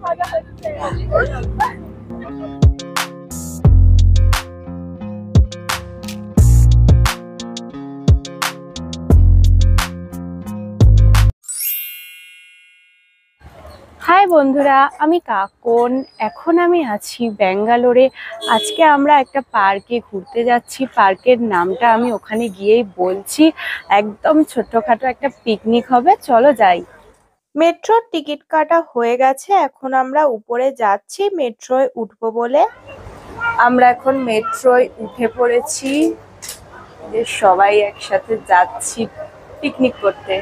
মজা হচ্ছে। হাই বন্ধুরা, আমি কাকন। এখন আমি আছি ব্যাঙ্গালোরে। আজকে আমরা একটা পার্কে ঘুরতে যাচ্ছি। পার্কের নামটা আমি ওখানে গিয়েই বলছি। একদম ছোট্টখাটো একটা পিকনিক হবে, চলো যাই। মেট্রোর টিকিট কাটা হয়ে গেছে, এখন আমরা উপরে যাচ্ছি মেট্রোয় উঠবো বলে। আমরা এখন মেট্রোয় উঠে পড়েছি, যে সবাই একসাথে যাচ্ছি পিকনিক করতে।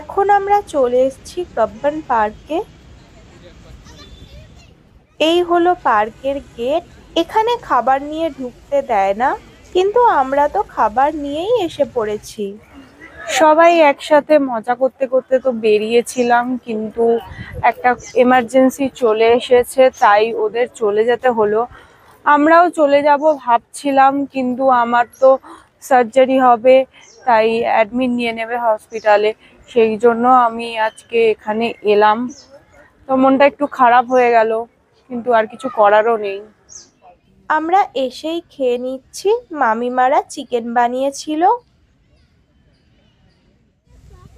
এখন আমরা চলে এসেছি কাব্বান পার্কে। এই হলো পার্কের গেট। এখানে খাবার নিয়ে ঢুকতে দেয় না, কিন্তু আমরা তো খাবার নিয়েই এসে পড়েছি। সবাই একসাথে মজা করতে করতে তো বেরিয়েছিলাম, কিন্তু একটা এমার্জেন্সি চলে এসেছে, তাই ওদের চলে যেতে হলো। আমরাও চলে যাব ভাবছিলাম, কিন্তু আমার তো সার্জারি হবে, তাই অ্যাডমিট নিয়ে নেবে হসপিটালে। সেই জন্য আমি আজকে এখানে এলাম। তো মনটা একটু খারাপ হয়ে গেল, কিন্তু আর কিছু করারও নেই। আমরা এসেই খেয়ে নিচ্ছি। মামিমারা চিকেন বানিয়েছিল।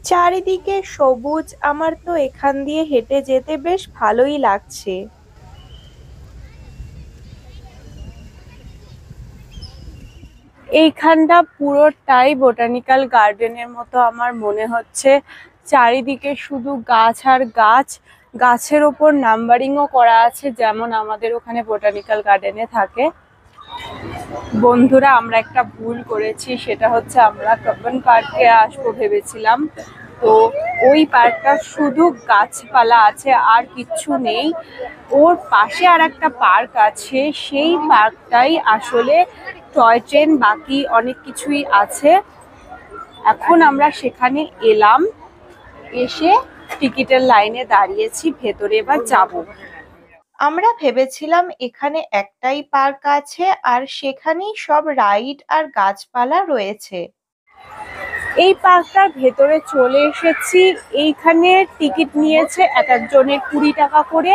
চারিদিকে সবুজ, আমার তো এখান দিয়ে হেঁটে যেতে বেশ ভালোই লাগছে। এইখানটা পুরোটাই বোটানিক্যাল গার্ডেনের মতো আমার মনে হচ্ছে। চারিদিকে শুধু গাছ আর গাছ। গাছের ওপর নাম্বারিংও করা আছে, যেমন আমাদের ওখানে বোটানিক্যাল গার্ডেনে থাকে। বন্ধুরা, আমরা একটা ভুল করেছি, সেটা হচ্ছে আমরা কাব্বান পার্কে আসবো ভেবেছিলাম। তো ওই পার্কটা শুধু গাছপালা আছে, আর কিচ্ছু নেই। ওর পাশে আর একটা পার্ক আছে, সেই পার্কটাই আসলে টয় ট্রেন, বাকি অনেক কিছুই আছে। এখন আমরা সেখানে এলাম, এসে টিকিটের লাইনে দাঁড়িয়েছি, ভেতরে এবার যাব। আমরা ভেবেছিলাম এখানে একটাই পার্ক আছে, আর সেখানেই সব রাইড আর গাছপালা রয়েছে। এই পার্কটার ভেতরে চলে এসেছি। এইখানে টিকিট নিয়েছে এক একজনের 20 টাকা করে,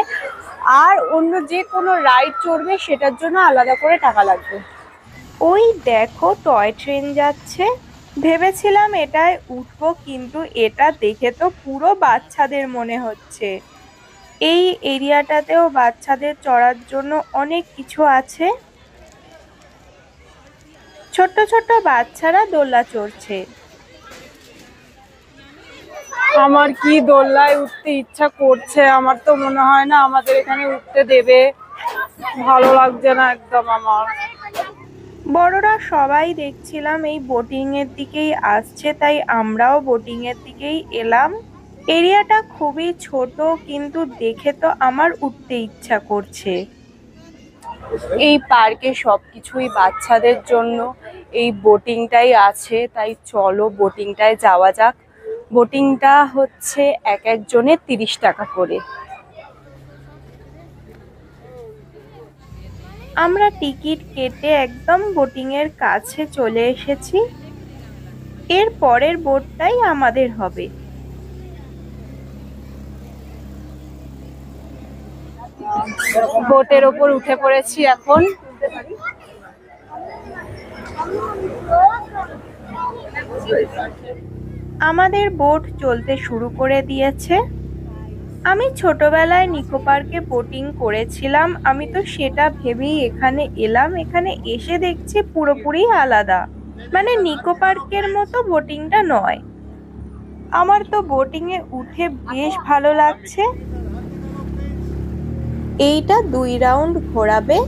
আর অন্য যে কোনো রাইড চড়বে সেটার জন্য আলাদা করে টাকা লাগবে। ওই দেখো টয় ট্রেন যাচ্ছে। ভেবেছিলাম এটায় উঠবো, কিন্তু এটা দেখে তো পুরো বাচ্চাদের মনে হচ্ছে। এই এরিয়াটাতেও বাচ্চাদের চড়ার জন্য অনেক কিছু আছে। ছোট্ট ছোট্ট বাচ্চারা দোলনা চড়ছে। আমার কি দোলনায় উঠতে ইচ্ছা করছে, আমার তো মনে হয় না আমাদের এখানে উঠতে দেবে। ভালো লাগছে না একদম আমার। বড়রা সবাই দেখছিলাম এই বোটিং এর দিকেই আসছে, তাই আমরাও বোটিং এর দিকেই এলাম। এরিয়াটা খুবই ছোট, কিন্তু দেখে তো আমার উঠতে ইচ্ছা করছে। এই পার্কে সবকিছুই বাচ্চাদের জন্য, এই বোটিংটাই আছে, তাই চলো বোটিংটায় যাওয়া যাক। বোটিংটা হচ্ছে এক একজনের 30 টাকা করে। আমরা টিকিট কেটে একদম বোটিং এর কাছে চলে এসেছি। এর পরের বোটটাই আমাদের হবে। বোটের ওপর উঠে পড়েছি এখন। আমাদের বোট চলতে শুরু করে দিয়েছে। আমি ছোটবেলায় নিকো পার্কে বোটিং করেছিলাম, আমি তো সেটা ভেবেই এখানে এলাম। এখানে এসে দেখছি পুরোপুরি আলাদা, মানে নিকো পার্কের মতো বোটিংটা নয়। আমার তো বোটিং এ উঠে বেশ ভালো লাগছে। এইটা 2 রাউন্ড ঘোরাবে।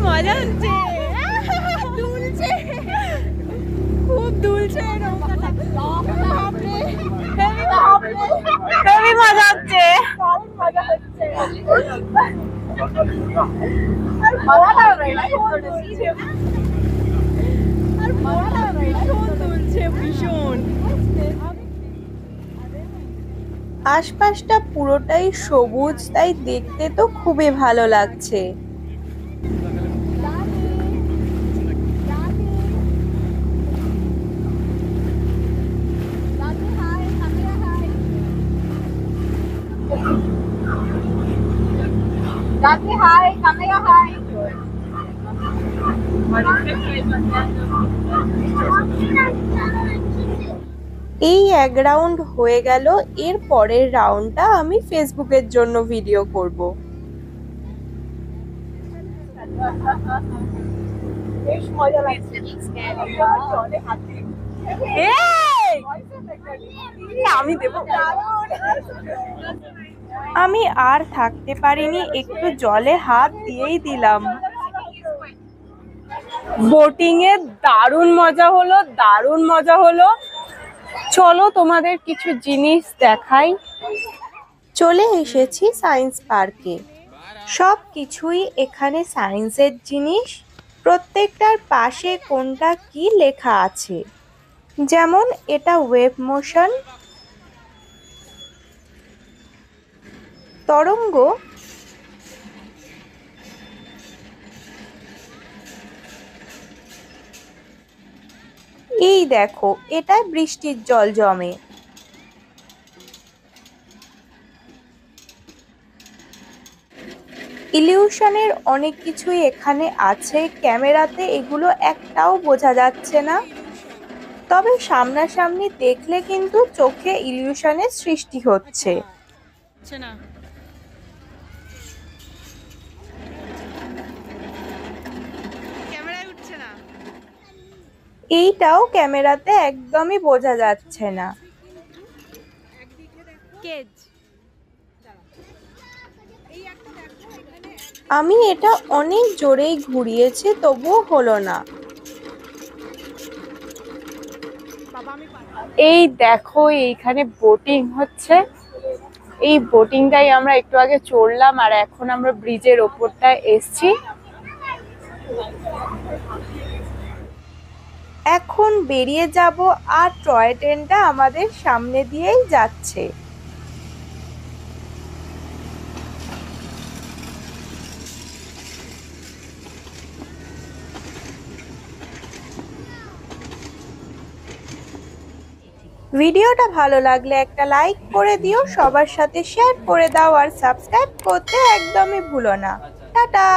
মজা হচ্ছে, দুলছে, খুব দুলছে নৌকাটা। হেবি মজা হচ্ছে। আশপাশটা পুরোটাই সবুজ, তাই দেখতে তো খুবই ভালো লাগছে। এই এক রাউন্ড হয়ে গেল, এর পরের রাউন্ডটা আমি ফেসবুকের জন্য ভিডিও করব। বেশ মজা লাগছে। আমি দেব। আমি আর থাকতে পারিনি, একটু জলে হাত দিয়েই দিলাম। বোটিং এ দারুণ মজা হলো, দারুণ মজা হলো। চলো তোমাদের কিছু জিনিস দেখাই। চলে এসেছি সায়েন্স পার্কে। সব কিছুই এখানে সায়েন্সের জিনিস। প্রত্যেকটার পাশে কোনটা কি লেখা আছে, যেমন এটা ওয়েভ মোশন, তরঙ্গ, এই দেখো এটা বৃষ্টির জল জমে। ইলিউশনের অনেক কিছুই এখানে আছে, ক্যামেরাতে এগুলো একটাও বোঝা যাচ্ছে না, তবে সামনাসামনি দেখলে কিন্তু চোখে ইলিউশনের সৃষ্টি হচ্ছে। এইটাও ক্যামেরাতে একদমই বোঝা যাচ্ছে না। আমি এটা অনেক জোরেই ঘুরিয়েছি, তবুও হলো না। এই দেখো এইখানে বোটিং হচ্ছে, এই বোটিংটাই আমরা একটু আগে চড়লাম, আর এখন আমরা ব্রিজের ওপরটায় এসছি। এখন বেরিয়ে যাব, আর টয় ট্রেনটা আমাদের সামনে দিয়েই যাচ্ছে। ভিডিওটা ভালো লাগলে একটা লাইক করে দিও, সবার সাথে শেয়ার করে দাও, আর সাবস্ক্রাইব করতে একদমই ভুলো না। টাটা।